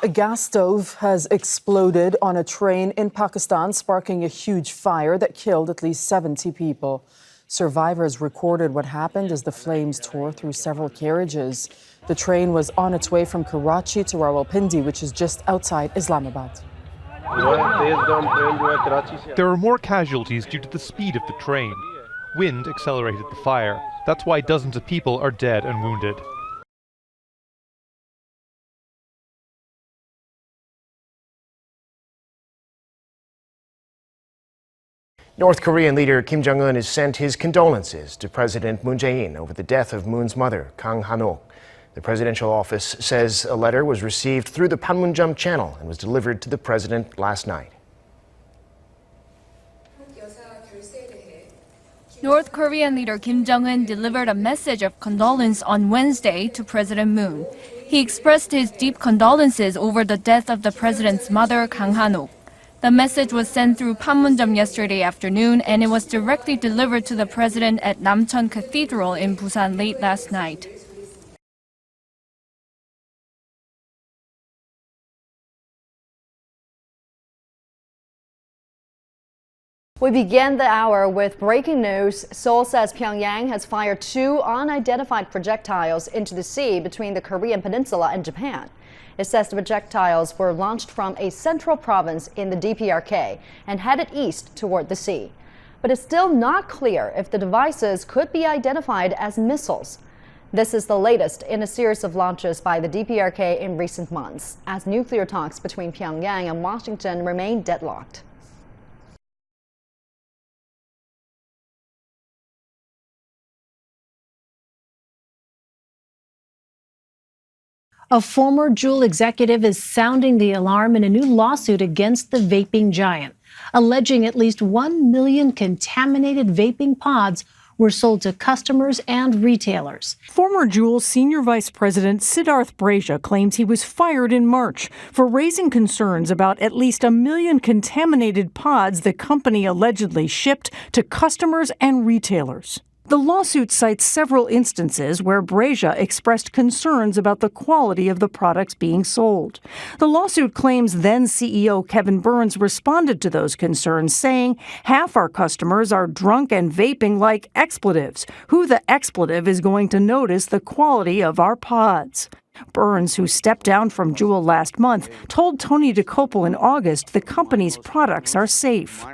A gas stove has exploded on a train in Pakistan, sparking a huge fire that killed at least 70 people. Survivors recorded what happened as the flames tore through several carriages. The train was on its way from Karachi to Rawalpindi, which is just outside Islamabad. There are more casualties due to the speed of the train. Wind accelerated the fire. That's why dozens of people are dead and wounded. North Korean leader Kim Jong-un has sent his condolences to President Moon Jae-in over the death of Moon's mother, Kang Han-ok. The presidential office says a letter was received through the Panmunjom channel and was delivered to the president last night. North Korean leader Kim Jong-un delivered a message of condolence on Wednesday to President Moon. He expressed his deep condolences over the death of the president's mother, Kang Han-ok. The message was sent through Panmunjom yesterday afternoon, and it was directly delivered to the president at Namcheon Cathedral in Busan late last night. We began the hour with breaking news. Seoul says Pyongyang has fired 2 unidentified projectiles into the sea between the Korean peninsula and Japan. It says the projectiles were launched from a central province in the DPRK and headed east toward the sea. But it's still not clear if the devices could be identified as missiles. This is the latest in a series of launches by the DPRK in recent months, as nuclear talks between Pyongyang and Washington remain deadlocked. A former Juul executive is sounding the alarm in a new lawsuit against the vaping giant, alleging at least 1 million contaminated vaping pods were sold to customers and retailers. Former Juul Senior Vice President Siddharth Braja claims he was fired in March for raising concerns about at least 1 million contaminated pods the company allegedly shipped to customers and retailers. The lawsuit cites several instances where Braja expressed concerns about the quality of the products being sold. The lawsuit claims then CEO Kevin Burns responded to those concerns, saying half our customers are drunk and vaping like expletives. Who the expletive is going to notice the quality of our pods? Burns, who stepped down from Juul last month, told Tony DeCopel in August the company's products are safe.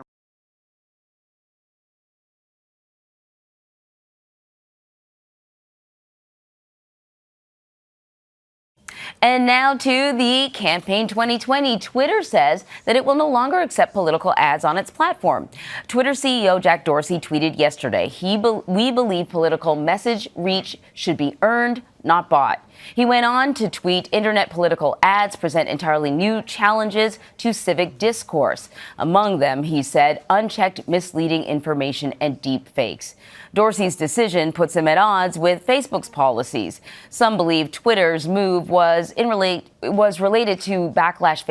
And now to the campaign 2020. Twitter says that it will no longer accept political ads on its platform. Twitter CEO Jack Dorsey tweeted yesterday, "We believe political message reach should be earned, not bought." He went on to tweet, "Internet political ads present entirely new challenges to civic discourse. Among them," he said, "unchecked misleading information and deep fakes." Dorsey's decision puts him at odds with Facebook's policies. Some believe Twitter's move was related to backlash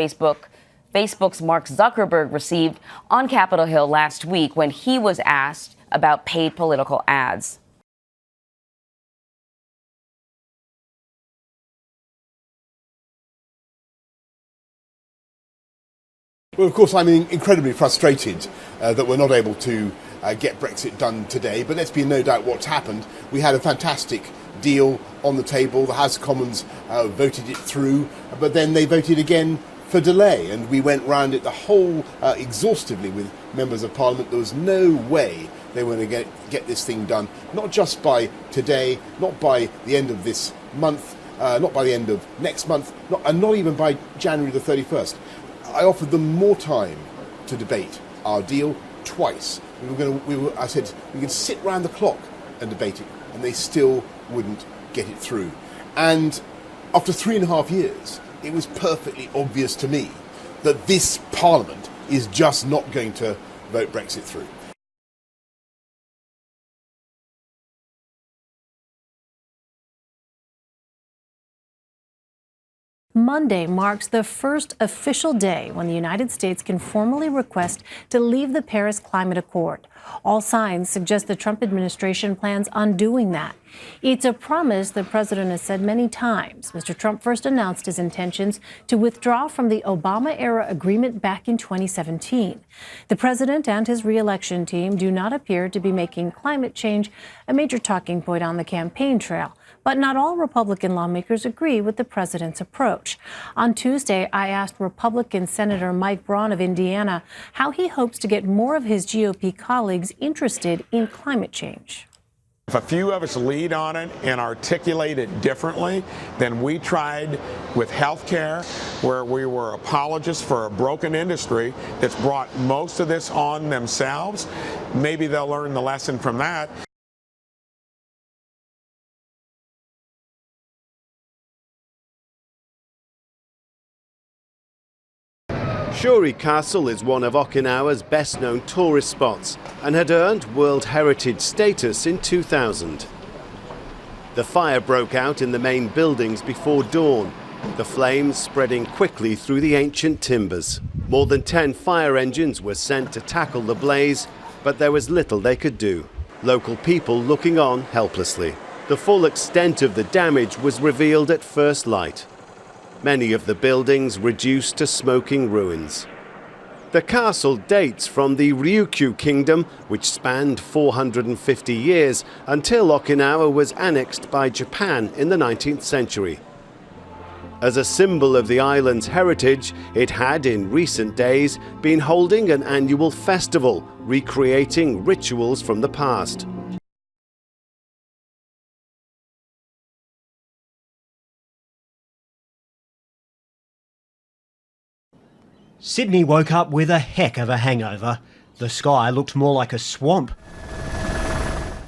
Facebook's Mark Zuckerberg received on Capitol Hill last week when he was asked about paid political ads. Well, of course, I'm incredibly frustrated that we're not able to get Brexit done today, but let's be in no doubt what's happened. We had a fantastic deal on the table. The House of Commons voted it through, but then they voted again for delay, and we went round it the whole exhaustively with members of Parliament. There was no way they were going to get this thing done, not just by today, not by the end of this month, not by the end of next month, and not even by January the 31st. I offered them more time to debate our deal twice. I said we could sit round the clock and debate it, and they still wouldn't get it through. And after 3.5 years, it was perfectly obvious to me that this Parliament is just not going to vote Brexit through. Monday marks the first official day when the United States can formally request to leave the Paris Climate Accord. All signs suggest the Trump administration plans on doing that. It's a promise the president has said many times. Mr. Trump first announced his intentions to withdraw from the Obama-era agreement back in 2017. The president and his re-election team do not appear to be making climate change a major talking point on the campaign trail. But not all Republican lawmakers agree with the president's approach. On Tuesday, I asked Republican Senator Mike Braun of Indiana how he hopes to get more of his GOP colleagues interested in climate change. If a few of us lead on it and articulate it differently than we tried with health care, where we were apologists for a broken industry that's brought most of this on themselves, maybe they'll learn the lesson from that. Shuri Castle is one of Okinawa's best-known tourist spots and had earned World Heritage status in 2000. The fire broke out in the main buildings before dawn, the flames spreading quickly through the ancient timbers. More than 10 fire engines were sent to tackle the blaze, but there was little they could do. Local people looking on helplessly. The full extent of the damage was revealed at first light. Many of the buildings reduced to smoking ruins. The castle dates from the Ryukyu kingdom, which spanned 450 years until Okinawa was annexed by Japan in the 19th century. As a symbol of the island's heritage, it had in recent days been holding an annual festival, recreating rituals from the past. Sydney woke up with a heck of a hangover. The sky looked more like a swamp.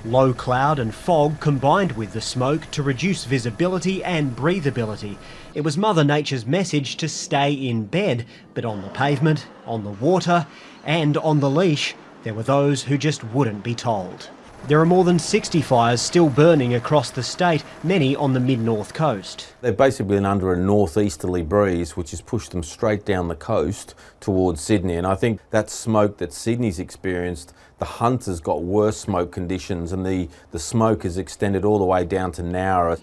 Low cloud and fog combined with the smoke to reduce visibility and breathability. It was Mother Nature's message to stay in bed, but on the pavement, on the water, and on the leash, there were those who just wouldn't be told. There are more than 60 fires still burning across the state, many on the mid-north coast. They've basically been under a northeasterly breeze which has pushed them straight down the coast towards Sydney, and I think that smoke that Sydney's experienced, the Hunter's got worse smoke conditions, and the smoke has extended all the way down to Nowra.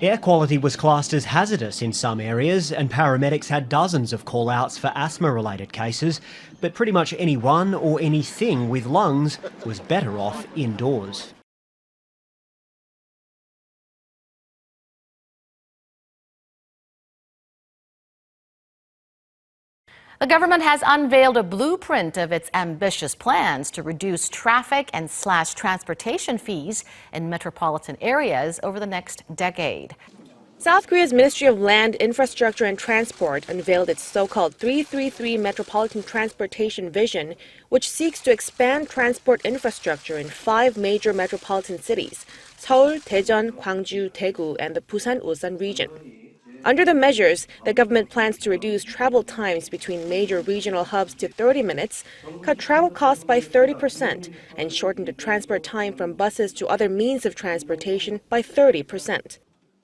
Air quality was classed as hazardous in some areas, and paramedics had dozens of call-outs for asthma-related cases, but pretty much anyone or anything with lungs was better off indoors. The government has unveiled a blueprint of its ambitious plans to reduce traffic and slash transportation fees in metropolitan areas over the next decade. South Korea's Ministry of Land, Infrastructure and Transport unveiled its so-called 333 Metropolitan Transportation Vision, which seeks to expand transport infrastructure in 5 major metropolitan cities: Seoul, Daejeon, Gwangju, Daegu, and the Busan-Ulsan region. Under the measures, the government plans to reduce travel times between major regional hubs to 30 minutes, cut travel costs by 30%, and shorten the transfer time from buses to other means of transportation by 30%.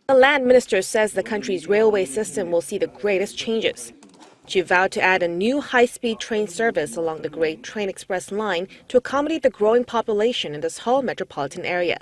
The land minister says the country's railway system will see the greatest changes. She vowed to add a new high-speed train service along the Great Train Express line to accommodate the growing population in the Seoul metropolitan area.